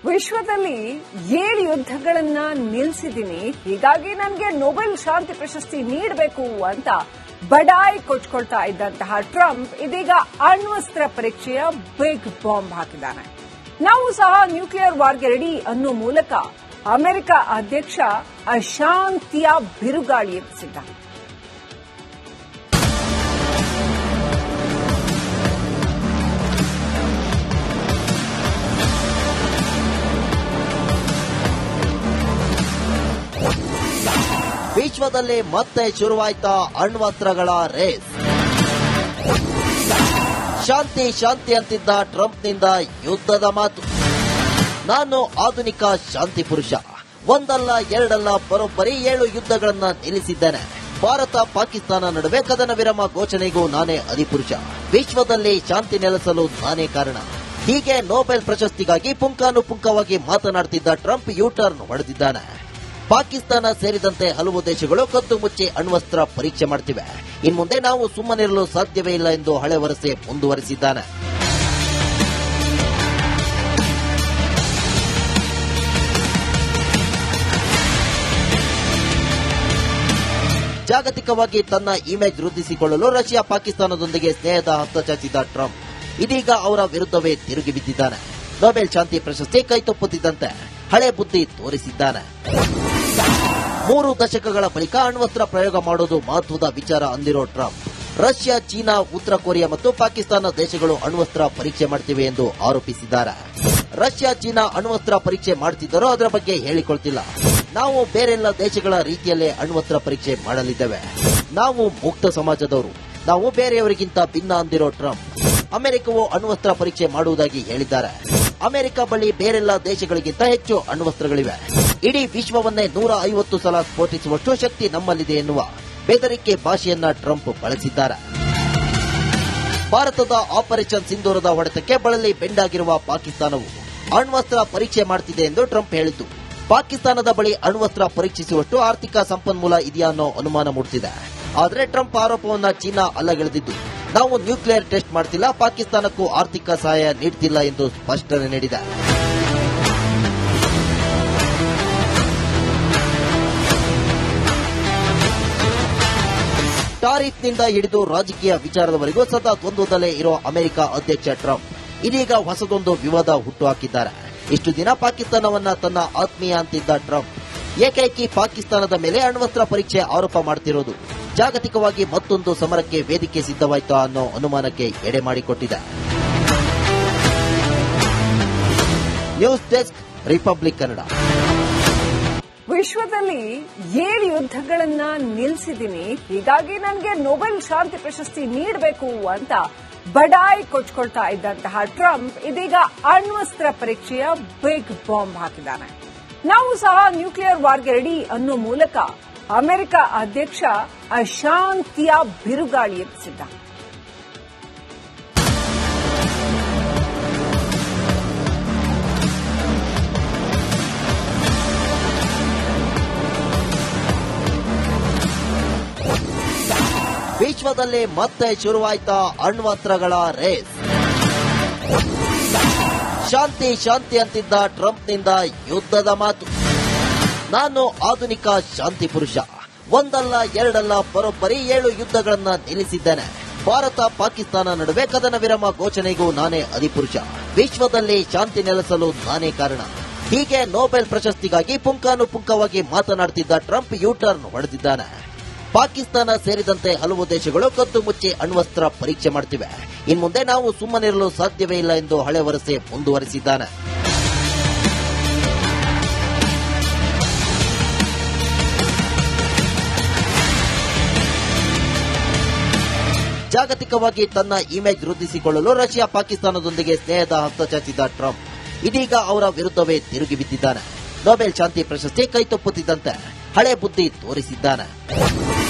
ವಿಶ್ವದಲ್ಲಿ 7 ಯುದ್ಧಗಳನ್ನ ನಿಲ್ಲಿಸಿದ್ದೀನಿ, ಹೀಗಾಗಿ ನನಗೆ ನೊಬೆಲ್ ಶಾಂತಿ ಪ್ರಶಸ್ತಿ ನೀಡಬೇಕು ಅಂತ ಬಡಾಯಿ ಕೊಚ್ಕೊಳ್ತಾ ಇದ್ದಂತಹ ಟ್ರಂಪ್ ಇದೀಗ ಅಣ್ವಸ್ತ್ರ ಪರೀಕ್ಷೆಯ ಬಿಗ್ ಬಾಂಬ್ ಹಾಕಿದ್ದಾನೆ. ನಾವು ಸಹ ನ್ಯೂಕ್ಲಿಯರ್ ವಾರ್ಗೆ ರೆಡಿ ಅನ್ನೋ ಮೂಲಕ ಅಮೆರಿಕ ಅಧ್ಯಕ್ಷ ಅಶಾಂತಿಯ ಬಿರುಗಾಳಿ ಎಬ್ಬಿಸಿದ್ದಾನೆ. ವಿಶ್ವದಲ್ಲಿ ಮತ್ತೆ ಶುರುವಾಯ್ತಾ ಅಣ್ವಸ್ತ್ರಗಳ ರೇಸ್. ಶಾಂತಿ ಶಾಂತಿ ಅಂತಿದ್ದ ಟ್ರಂಪ್ನಿಂದ ಯುದ್ಧದ ಮಾತು. ನಾನು ಆಧುನಿಕ ಶಾಂತಿ ಪುರುಷ, ಒಂದಲ್ಲ ಎರಡಲ್ಲ ಬರೋಬ್ಬರಿ 7 ಯುದ್ಧಗಳನ್ನ ನಿಲ್ಲಿಸಿದ್ದೇನೆ. ಭಾರತ ಪಾಕಿಸ್ತಾನ ನಡುವೆ ಕದನ ವಿರಾಮ ಘೋಷಣೆಗೂ ನಾನೇ ಅಧಿಪುರುಷ. ವಿಶ್ವದಲ್ಲಿ ಶಾಂತಿ ನೆಲೆಸಲು ನಾನೇ ಕಾರಣ. ಹೀಗೆ ನೊಬೆಲ್ ಪ್ರಶಸ್ತಿಗಾಗಿ ಪುಂಖಾನುಪುಂಖವಾಗಿ ಮಾತನಾಡುತ್ತಿದ್ದ ಟ್ರಂಪ್ ಯೂಟರ್ನ್ ಹೊಡೆದಿದ್ದಾನೆ. ಪಾಕಿಸ್ತಾನ ಸೇರಿದಂತೆ ಹಲವು ದೇಶಗಳು ಕದ್ದು ಮುಚ್ಚಿ ಅಣ್ವಸ್ತ್ರ ಪರೀಕ್ಷೆ ಮಾಡುತ್ತಿವೆ. ಇನ್ಮುಂದೆ ನಾವು ಸುಮ್ಮನಿರಲು ಸಾಧ್ಯವೇ ಇಲ್ಲ ಎಂದು ಹಳೆ ವರಸೆ ಮುಂದುವರೆಸಿದ್ದಾನೆ. ಜಾಗತಿಕವಾಗಿ ತನ್ನ ಇಮೇಜ್ ವೃದ್ಧಿಸಿಕೊಳ್ಳಲು ರಷ್ಯಾ ಪಾಕಿಸ್ತಾನದೊಂದಿಗೆ ಸ್ನೇಹದ ಹಸ್ತ ಚಾಚಿದ ಟ್ರಂಪ್ ಇದೀಗ ಅವರ ವಿರುದ್ಧವೇ ತಿರುಗಿ ಬಿದ್ದಿದ್ದಾನೆ. ನೊಬೆಲ್ ಶಾಂತಿ ಪ್ರಶಸ್ತಿ ಕೈತಪ್ಪುತ್ತಿದ್ದಂತೆ ಹಳೆ ಬುದ್ಧಿ ತೋರಿಸಿದ್ದಾನೆ. 3 ದಶಕಗಳ ಬಳಿಕ ಅಣ್ವಸ್ತ್ರ ಪ್ರಯೋಗ ಮಾಡೋದು ಮಹತ್ವದ ವಿಚಾರ ಅಂದಿರೋ ಟ್ರಂಪ್ ರಷ್ಯಾ, ಚೀನಾ, ಉತ್ತರ ಕೊರಿಯಾ ಮತ್ತು ಪಾಕಿಸ್ತಾನ ದೇಶಗಳು ಅಣ್ವಸ್ತ್ರ ಪರೀಕ್ಷೆ ಮಾಡ್ತಿವೆ ಎಂದು ಆರೋಪಿಸಿದ್ದಾರೆ. ರಷ್ಯಾ, ಚೀನಾ ಅಣ್ವಸ್ತ್ರ ಪರೀಕ್ಷೆ ಮಾಡ್ತಿದ್ದರೋ ಅದರ ಬಗ್ಗೆ ಹೇಳಿಕೊಳ್ತಿಲ್ಲ. ನಾವು ಬೇರೆಲ್ಲ ದೇಶಗಳ ರೀತಿಯಲ್ಲೇ ಅಣ್ವಸ್ತ್ರ ಪರೀಕ್ಷೆ ಮಾಡಲಿದ್ದೇವೆ. ನಾವು ಮುಕ್ತ ಸಮಾಜದವರು, ನಾವು ಬೇರೆಯವರಿಗಿಂತ ಭಿನ್ನ ಅಂದಿರೋ ಟ್ರಂಪ್ ಅಮೆರಿಕವು ಅಣ್ವಸ್ತ್ರ ಪರೀಕ್ಷೆ ಮಾಡುವುದಾಗಿ ಹೇಳಿದ್ದಾರೆ. ಅಮೆರಿಕ ಬಳಿ ಬೇರೆಲ್ಲ ದೇಶಗಳಿಗಿಂತ ಹೆಚ್ಚು ಅಣ್ವಸ್ತ್ರಗಳಿವೆ. ಇಡೀ ವಿಶ್ವವನ್ನೇ 150 ಸಲ ಸ್ಫೋಟಿಸುವಷ್ಟು ಶಕ್ತಿ ನಮ್ಮಲ್ಲಿದೆ ಎನ್ನುವ ಬೆದರಿಕೆ ಭಾಷೆಯನ್ನ ಟ್ರಂಪ್ ಬಳಸಿದ್ದಾರೆ. ಭಾರತದ ಆಪರೇಷನ್ ಸಿಂಧೂರದ ಹೊಡೆತಕ್ಕೆ ಬಳಲಿ ಬೆಂಡಾಗಿರುವ ಪಾಕಿಸ್ತಾನವು ಅಣ್ವಸ್ತ್ರ ಪರೀಕ್ಷೆ ಮಾಡುತ್ತಿದೆ ಎಂದು ಟ್ರಂಪ್ ಹೇಳಿದ್ದು, ಪಾಕಿಸ್ತಾನದ ಬಳಿ ಅಣ್ವಸ್ತ್ರ ಪರೀಕ್ಷಿಸುವಷ್ಟು ಆರ್ಥಿಕ ಸಂಪನ್ಮೂಲ ಇದೆಯಾ ಅನ್ನೋ ಅನುಮಾನ ಮೂಡಿಸಿದೆ. ಆದರೆ ಟ್ರಂಪ್ ಆರೋಪವನ್ನ ಚೀನಾ ಅಲ್ಲಗೆಳೆದಿದ್ದು, ನಾವು ನ್ಯೂಕ್ಲಿಯರ್ ಟೆಸ್ಟ್ ಮಾಡ್ತಿಲ್ಲ, ಪಾಕಿಸ್ತಾನಕ್ಕೂ ಆರ್ಥಿಕ ಸಹಾಯ ನೀಡುತ್ತಿಲ್ಲ ಎಂದು ಸ್ಪಷ್ಟನೆ ನೀಡಿದೆ. ಟಾರಿಫ್ನಿಂದ ಹಿಡಿದು ರಾಜಕೀಯ ವಿಚಾರದವರೆಗೂ ಸದಾ ದ್ವಂದ್ವದಲ್ಲೇ ಇರೋ ಅಮೆರಿಕ ಅಧ್ಯಕ್ಷ ಟ್ರಂಪ್ ಇದೀಗ ಹೊಸದೊಂದು ವಿವಾದ ಹುಟ್ಟುಹಾಕಿದ್ದಾರೆ. ಇಷ್ಟು ದಿನ ಪಾಕಿಸ್ತಾನವನ್ನ ತನ್ನ ಆತ್ಮೀಯ ಅಂತಿದ್ದ ಟ್ರಂಪ್ ಏಕೈಕಿ ಪಾಕಿಸ್ತಾನದ ಮೇಲೆ ಅಣ್ವಸ್ತ್ರ ಪರೀಕ್ಷೆ ಆರೋಪ ಮಾಡುತ್ತಿರುವುದು ಜಾಗತಿಕವಾಗಿ ಮತ್ತೊಂದು ಸಮರಕ್ಕೆ ವೇದಿಕೆ ಸಿದ್ಧವಾಯಿತಾ ಅನ್ನೋ ಅನುಮಾನಕ್ಕೆ ಎಡೆ ಮಾಡಿಕೊಟ್ಟಿದೆ. News desk, republic Kannada. ವಿಶ್ವದಲ್ಲಿ 7 ಯುದ್ಧಗಳನ್ನ ನಿಲ್ಲಿಸಿದ್ದೀನಿ, ಹೀಗಾಗಿ ನನಗೆ ನೊಬೆಲ್ ಶಾಂತಿ ಪ್ರಶಸ್ತಿ ನೀಡಬೇಕು ಅಂತ ಬಡಾಯಿ ಕೊಚ್ಕೊಳ್ತಾ ಇದ್ದಂತಹ ಟ್ರಂಪ್ ಇದೀಗ ಅಣ್ವಸ್ತ್ರ ಪರೀಕ್ಷೆಯ ಬಿಗ್ ಬಾಂಬ್ ಹಾಕಿದ್ದಾನೆ. ನಾವು ಸಹ ನ್ಯೂಕ್ಲಿಯರ್ ವಾರ್ಗೆ ರೆಡಿ ಅನ್ನೋ ಮೂಲಕ ಅಮೆರಿಕ ಅಧ್ಯಕ್ಷ ಅಶಾಂತಿಯ ಬಿರುಗಾಳಿ ಎಬ್ಬಿಸಿದ್ದಾನೆ. ವಿಶ್ವದಲ್ಲಿ ಮತ್ತೆ ಶುರುವಾಯ್ತಾ ಅಣ್ವಸ್ತ್ರಗಳ ರೇಸ್. ಶಾಂತಿ ಶಾಂತಿ ಅಂತಿದ್ದ ಟ್ರಂಪ್ನಿಂದ ಯುದ್ಧದ ಮಾತು. ನಾನು ಆಧುನಿಕ ಶಾಂತಿ ಪುರುಷ, ಒಂದಲ್ಲ ಎರಡಲ್ಲ ಬರೋಬ್ಬರಿ 7 ಯುದ್ಧಗಳನ್ನ ನಿಲ್ಲಿಸಿದ್ದೇನೆ. ಭಾರತ ಪಾಕಿಸ್ತಾನ ನಡುವೆ ಕದನ ವಿರಾಮ ಘೋಷಣೆಗೂ ನಾನೇ ಅಧಿಪುರುಷ. ವಿಶ್ವದಲ್ಲಿ ಶಾಂತಿ ನೆಲೆಸಲು ನಾನೇ ಕಾರಣ. ಹೀಗೆ ನೊಬೆಲ್ ಪ್ರಶಸ್ತಿಗಾಗಿ ಪುಂಖಾನುಪುಂಖವಾಗಿ ಮಾತನಾಡುತ್ತಿದ್ದ ಟ್ರಂಪ್ ಯೂಟರ್ನ್ ಹೊಡೆದಿದ್ದಾನೆ. ಪಾಕಿಸ್ತಾನ ಸೇರಿದಂತೆ ಹಲವು ದೇಶಗಳು ಕದ್ದು ಮುಚ್ಚಿ ಅಣ್ವಸ್ತ್ರ ಪರೀಕ್ಷೆ ಮಾಡುತ್ತಿವೆ. ಇನ್ಮುಂದೆ ನಾವು ಸುಮ್ಮನಿರಲು ಸಾಧ್ಯವೇ ಇಲ್ಲ ಎಂದು ಹಳೆ ವರಸೆ ಮುಂದುವರೆಸಿದ್ದಾನೆ. ಜಾಗತಿಕವಾಗಿ ತನ್ನ ಇಮೇಜ್ ವೃದ್ಧಿಸಿಕೊಳ್ಳಲು ರಷ್ಯಾ ಪಾಕಿಸ್ತಾನದೊಂದಿಗೆ ಸ್ನೇಹದ ಹಸ್ತ ಚಾಚಿದ ಟ್ರಂಪ್ ಇದೀಗ ಅವರ ವಿರುದ್ಧವೇ ತಿರುಗಿ ಬಿದ್ದಿದ್ದಾನೆ. ನೊಬೆಲ್ ಶಾಂತಿ ಪ್ರಶಸ್ತಿ ಕೈತಪ್ಪುತ್ತಿದ್ದಂತೆ ಹಳೆ ಬುದ್ಧಿ ತೋರಿಸಿದ್ದಾನೆ.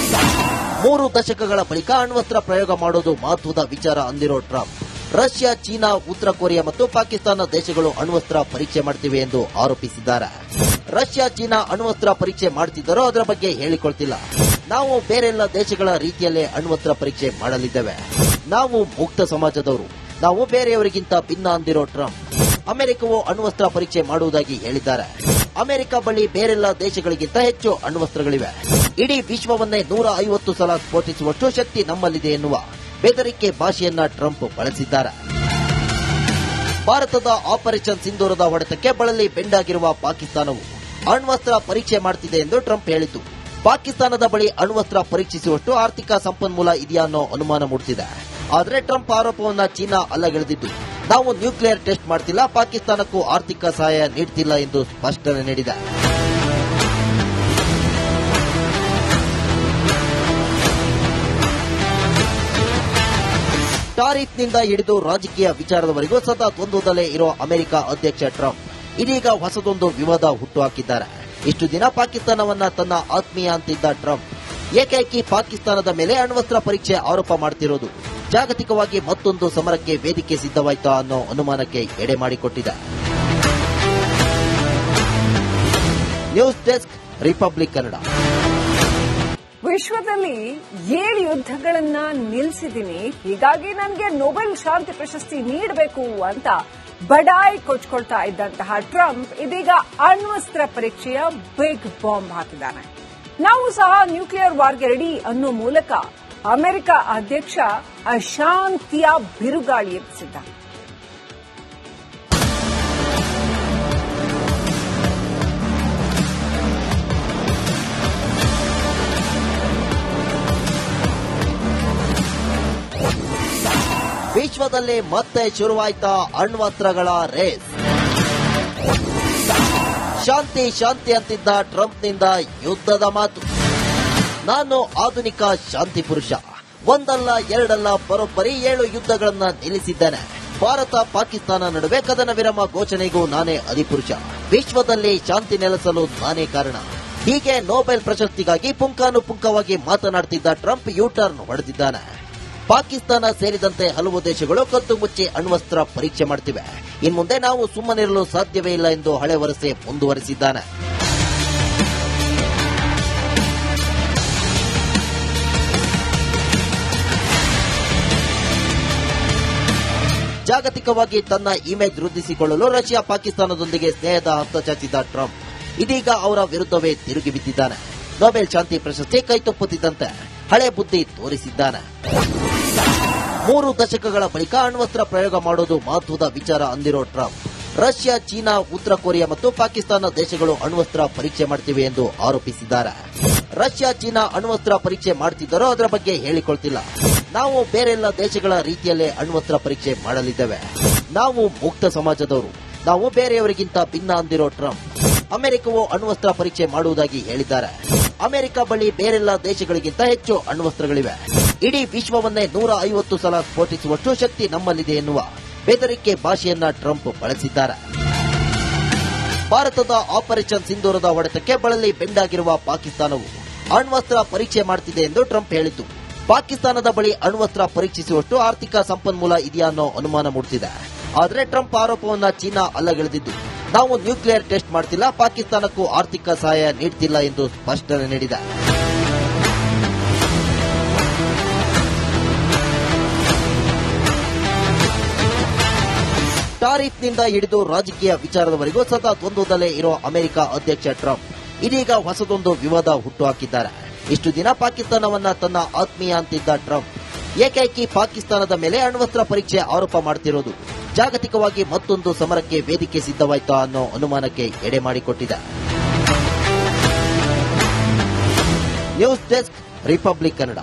3 ದಶಕಗಳ ಬಳಿಕ ಅಣ್ವಸ್ತ್ರ ಪ್ರಯೋಗ ಮಾಡೋದು ಮಹತ್ವದ ವಿಚಾರ ಅಂದಿರೋ ಟ್ರಂಪ್ ರಷ್ಯಾ, ಚೀನಾ, ಉತ್ತರ ಕೊರಿಯಾ ಮತ್ತು ಪಾಕಿಸ್ತಾನ ದೇಶಗಳು ಅಣ್ವಸ್ತ್ರ ಪರೀಕ್ಷೆ ಮಾಡುತ್ತಿವೆ ಎಂದು ಆರೋಪಿಸಿದ್ದಾರೆ. ರಷ್ಯಾ, ಚೀನಾ ಅಣ್ವಸ್ತ್ರ ಪರೀಕ್ಷೆ ಮಾಡುತ್ತಿದ್ದರೋ ಅದರ ಬಗ್ಗೆ ಹೇಳಿಕೊಳ್ತಿಲ್ಲ. ನಾವು ಬೇರೆಲ್ಲ ದೇಶಗಳ ರೀತಿಯಲ್ಲೇ ಅಣ್ವಸ್ತ್ರ ಪರೀಕ್ಷೆ ಮಾಡಲಿದ್ದೇವೆ. ನಾವು ಮುಕ್ತ ಸಮಾಜದವರು, ನಾವು ಬೇರೆಯವರಿಗಿಂತ ಭಿನ್ನ ಅಂದಿರೋ ಟ್ರಂಪ್ ಅಮೆರಿಕವು ಅಣ್ವಸ್ತ್ರ ಪರೀಕ್ಷೆ ಮಾಡುವುದಾಗಿ ಹೇಳಿದ್ದಾರೆ. ಅಮೆರಿಕ ಬಳಿ ಬೇರೆಲ್ಲ ದೇಶಗಳಿಗಿಂತ ಹೆಚ್ಚು ಅಣ್ವಸ್ತ್ರಗಳಿವೆ. ಇಡೀ ವಿಶ್ವವನ್ನೇ 150 ಸಲ ಸ್ಫೋಟಿಸುವಷ್ಟು ಶಕ್ತಿ ನಮ್ಮಲ್ಲಿದೆ ಎನ್ನುವ ಬೆದರಿಕೆ ಭಾಷೆಯನ್ನ ಟ್ರಂಪ್ ಬಳಸಿದ್ದಾರೆ. ಭಾರತದ ಆಪರೇಷನ್ ಸಿಂಧೂರದ ಹೊಡೆತಕ್ಕೆ ಬಳಲಿ ಬೆಂಡಾಗಿರುವ ಪಾಕಿಸ್ತಾನವು ಅಣ್ವಸ್ತ್ರ ಪರೀಕ್ಷೆ ಮಾಡುತ್ತಿದೆ ಎಂದು ಟ್ರಂಪ್ ಹೇಳಿತು. ಪಾಕಿಸ್ತಾನದ ಬಳಿ ಅಣ್ವಸ್ತ್ರ ಪರೀಕ್ಷಿಸುವಷ್ಟು ಆರ್ಥಿಕ ಸಂಪನ್ಮೂಲ ಇದೆಯಾ ಅನ್ನೋ ಅನುಮಾನ ಮೂಡುತ್ತಿದೆ. ಆದರೆ ಟ್ರಂಪ್ ಆರೋಪವನ್ನ ಚೀನಾ ಅಲ್ಲಗಳೆದಿದ್ದು, ನಾವು ನ್ಯೂಕ್ಲಿಯರ್ ಟೆಸ್ಟ್ ಮಾಡ್ತಿಲ್ಲ, ಪಾಕಿಸ್ತಾನಕ್ಕೂ ಆರ್ಥಿಕ ಸಹಾಯ ನೀಡುತ್ತಿಲ್ಲ ಎಂದು ಸ್ಪಷ್ಟನೆ ನೀಡಿದೆ. ಟಾರಿಫ್ನಿಂದ ಹಿಡಿದು ರಾಜಕೀಯ ವಿಚಾರದವರೆಗೂ ಸದಾ ದ್ವಂದ್ವದಲ್ಲೇ ಇರುವ ಅಮೆರಿಕ ಅಧ್ಯಕ್ಷ ಟ್ರಂಪ್ ಇದೀಗ ಹೊಸದೊಂದು ವಿವಾದ ಹುಟ್ಟುಹಾಕಿದ್ದಾರೆ. ಇಷ್ಟು ದಿನ ಪಾಕಿಸ್ತಾನವನ್ನ ತನ್ನ ಆತ್ಮೀಯ ಅಂತಿದ್ದ ಟ್ರಂಪ್ ಏಕೈಕಿ ಪಾಕಿಸ್ತಾನದ ಮೇಲೆ ಅಣ್ವಸ್ತ್ರ ಪರೀಕ್ಷೆ ಆರೋಪ ಮಾಡುತ್ತಿರುವುದು ಜಾಗತಿಕವಾಗಿ ಮತ್ತೊಂದು ಸಮರಕ್ಕೆ ವೇದಿಕೆ ಸಿದ್ಧವಾಯ್ತಾ ಅನ್ನೋ ಅನುಮಾನಕ್ಕೆ ಎಡೆ ಮಾಡಿಕೊಟ್ಟಿದೆ. News desk, republic Kannada. ವಿಶ್ವದಲ್ಲಿ 7 ಯುದ್ಧಗಳನ್ನ ನಿಲ್ಲಿಸಿದ್ದೀನಿ, ಹೀಗಾಗಿ ನನಗೆ ನೊಬೆಲ್ ಶಾಂತಿ ಪ್ರಶಸ್ತಿ ನೀಡಬೇಕು ಅಂತ ಬಡಾಯಿ ಕೊಚ್ಕೊಳ್ತಾ ಇದ್ದಂತಹ ಟ್ರಂಪ್ ಇದೀಗ ಅಣ್ವಸ್ತ್ರ ಪರೀಕ್ಷೆಯ ಬಿಗ್ ಬಾಂಬ್ ಹಾಕಿದ್ದಾನೆ. ನಾವು ಸಹ ನ್ಯೂಕ್ಲಿಯರ್ ವಾರ್ಗೆ ರೆಡಿ ಅನ್ನೋ ಮೂಲಕ ಅಮೆರಿಕ ಅಧ್ಯಕ್ಷ ಅಶಾಂತಿಯ ಬಿರುಗಾಳಿ ಎಬ್ಬಿಸಿದ್ದಾರೆ. ವಿಶ್ವದಲ್ಲಿ ಮತ್ತೆ ಶುರುವಾಯ್ತಾ ಅಣ್ವಸ್ತ್ರಗಳ ರೇಸ್. ಶಾಂತಿ ಶಾಂತಿ ಅಂತಿದ್ದ ಟ್ರಂಪ್ನಿಂದ ಯುದ್ಧದ ಮಾತು. ನಾನು ಆಧುನಿಕ ಶಾಂತಿ ಪುರುಷ, ಒಂದಲ್ಲ ಎರಡಲ್ಲ ಬರೋಬ್ಬರಿ 7 ಯುದ್ಧಗಳನ್ನ ನಿಲ್ಲಿಸಿದ್ದೇನೆ. ಭಾರತ ಪಾಕಿಸ್ತಾನ ನಡುವೆ ಕದನ ವಿರಾಮ ಘೋಷಣೆಗೂ ನಾನೇ ಅಧಿಪುರುಷ. ವಿಶ್ವದಲ್ಲಿ ಶಾಂತಿ ನೆಲೆಸಲು ನಾನೇ ಕಾರಣ. ಹೀಗೆ ನೊಬೆಲ್ ಪ್ರಶಸ್ತಿಗಾಗಿ ಪುಂಖಾನುಪುಂಖವಾಗಿ ಮಾತನಾಡುತ್ತಿದ್ದ ಟ್ರಂಪ್ ಯೂಟರ್ನ್ ಹೊಡೆದಿದ್ದಾನೆ. ಪಾಕಿಸ್ತಾನ ಸೇರಿದಂತೆ ಹಲವು ದೇಶಗಳು ಕದ್ದು ಮುಚ್ಚಿ ಅಣ್ವಸ್ತ್ರ ಪರೀಕ್ಷೆ ಮಾಡುತ್ತಿವೆ. ಇನ್ಮುಂದೆ ನಾವು ಸುಮ್ಮನಿರಲು ಸಾಧ್ಯವೇ ಇಲ್ಲ ಎಂದು ಹಳೆ ವರಸೆ ಮುಂದುವರೆಸಿದ್ದಾನೆ. ಜಾಗತಿಕವಾಗಿ ತನ್ನ ಇಮೇಜ್ ವೃದ್ಧಿಸಿಕೊಳ್ಳಲು ರಷ್ಯಾ ಪಾಕಿಸ್ತಾನದೊಂದಿಗೆ ಸ್ನೇಹದ ಹಸ್ತ ಚಾಚಿದ ಟ್ರಂಪ್ ಇದೀಗ ಅವರ ವಿರುದ್ಧವೇ ತಿರುಗಿ ಬಿದ್ದಿದ್ದಾನೆ. ನೊಬೆಲ್ ಶಾಂತಿ ಪ್ರಶಸ್ತಿ ಕೈತಪ್ಪುತ್ತಿದ್ದಂತೆ ಹಳೆ ಬುದ್ಧಿ ತೋರಿಸಿದ್ದಾನೆ. 3 ದಶಕಗಳ ಬಳಿಕ ಅಣ್ವಸ್ತ್ರ ಪ್ರಯೋಗ ಮಾಡೋದು ಮಹತ್ವದ ವಿಚಾರ ಅಂದಿರೋ ಟ್ರಂಪ್ ರಷ್ಯಾ, ಚೀನಾ, ಉತ್ತರ ಕೊರಿಯಾ ಮತ್ತು ಪಾಕಿಸ್ತಾನ ದೇಶಗಳು ಅಣ್ವಸ್ತ್ರ ಪರೀಕ್ಷೆ ಮಾಡುತ್ತಿವೆ ಎಂದು ಆರೋಪಿಸಿದ್ದಾರೆ. ರಷ್ಯಾ, ಚೀನಾ ಅಣ್ವಸ್ತ್ರ ಪರೀಕ್ಷೆ ಮಾಡುತ್ತಿದ್ದರೋ ಅದರ ಬಗ್ಗೆ ಹೇಳಿಕೊಳ್ತಿಲ್ಲ. ನಾವು ಬೇರೆಲ್ಲ ದೇಶಗಳ ರೀತಿಯಲ್ಲೇ ಅಣ್ವಸ್ತ್ರ ಪರೀಕ್ಷೆ ಮಾಡಲಿದ್ದೇವೆ. ನಾವು ಮುಕ್ತ ಸಮಾಜದವರು, ನಾವು ಬೇರೆಯವರಿಗಿಂತ ಭಿನ್ನ ಅಂದಿರೋ ಟ್ರಂಪ್ ಅಮೆರಿಕವು ಅಣ್ವಸ್ತ್ರ ಪರೀಕ್ಷೆ ಮಾಡುವುದಾಗಿ ಹೇಳಿದ್ದಾರೆ. ಅಮೆರಿಕ ಬಳಿ ಬೇರೆಲ್ಲ ದೇಶಗಳಿಗಿಂತ ಹೆಚ್ಚು ಅಣ್ವಸ್ತ್ರಗಳಿವೆ. ಇಡೀ ವಿಶ್ವವನ್ನೇ 150 ಸಲ ಸ್ಫೋಟಿಸುವಷ್ಟು ಶಕ್ತಿ ನಮ್ಮಲ್ಲಿದೆ ಎನ್ನುವ ಬೆದರಿಕೆ ಭಾಷೆಯನ್ನ ಟ್ರಂಪ್ ಬಳಸಿದ್ದಾರೆ. ಭಾರತದ ಆಪರೇಷನ್ ಸಿಂಧೂರದ ಹೊಡೆತಕ್ಕೆ ಬಳಲಿ ಬೆಂಡಾಗಿರುವ ಪಾಕಿಸ್ತಾನವು ಅಣ್ವಸ್ತ್ರ ಪರೀಕ್ಷೆ ಮಾಡುತ್ತಿದೆ ಎಂದು ಟ್ರಂಪ್ ಹೇಳಿತು. ಪಾಕಿಸ್ತಾನದ ಬಳಿ ಅಣ್ವಸ್ತ್ರ ಪರೀಕ್ಷಿಸುವಷ್ಟು ಆರ್ಥಿಕ ಸಂಪನ್ಮೂಲ ಇದೆಯಾ ಅನ್ನೋ ಅನುಮಾನ ಮೂಡುತ್ತಿದೆ. ಆದರೆ ಟ್ರಂಪ್ ಆರೋಪವನ್ನ ಚೀನಾ ಅಲ್ಲಗಳೆದಿದ್ದು, ನಾವು ನ್ಯೂಕ್ಲಿಯರ್ ಟೆಸ್ಟ್ ಮಾಡ್ತಿಲ್ಲ, ಪಾಕಿಸ್ತಾನಕ್ಕೂ ಆರ್ಥಿಕ ಸಹಾಯ ನೀಡುತ್ತಿಲ್ಲ ಎಂದು ಸ್ಪಷ್ಟನೆ ನೀಡಿದೆ. ಟಾರಿಫ್ನಿಂದ ಹಿಡಿದು ರಾಜಕೀಯ ವಿಚಾರದವರೆಗೂ ಸದಾ ದ್ವಂದ್ವದಲ್ಲೇ ಇರುವ ಅಮೆರಿಕ ಅಧ್ಯಕ್ಷ ಟ್ರಂಪ್ ಇದೀಗ ಹೊಸದೊಂದು ವಿವಾದ ಹುಟ್ಟುಹಾಕಿದ್ದಾರೆ. ಇಷ್ಟು ದಿನ ಪಾಕಿಸ್ತಾನವನ್ನ ತನ್ನ ಆತ್ಮೀಯ ಅಂತಿದ್ದ ಟ್ರಂಪ್ ಏಕೈಕಿ ಪಾಕಿಸ್ತಾನದ ಮೇಲೆ ಅಣ್ವಸ್ತ್ರ ಪರೀಕ್ಷೆ ಆರೋಪ ಮಾಡುತ್ತಿರುವುದು ಜಾಗತಿಕವಾಗಿ ಮತ್ತೊಂದು ಸಮರಕ್ಕೆ ವೇದಿಕೆ ಸಿದ್ಧವಾಯ್ತಾ ಅನ್ನೋ ಅನುಮಾನಕ್ಕೆ ಎಡೆ ಮಾಡಿಕೊಟ್ಟಿದೆ. News desk, republic Kannada.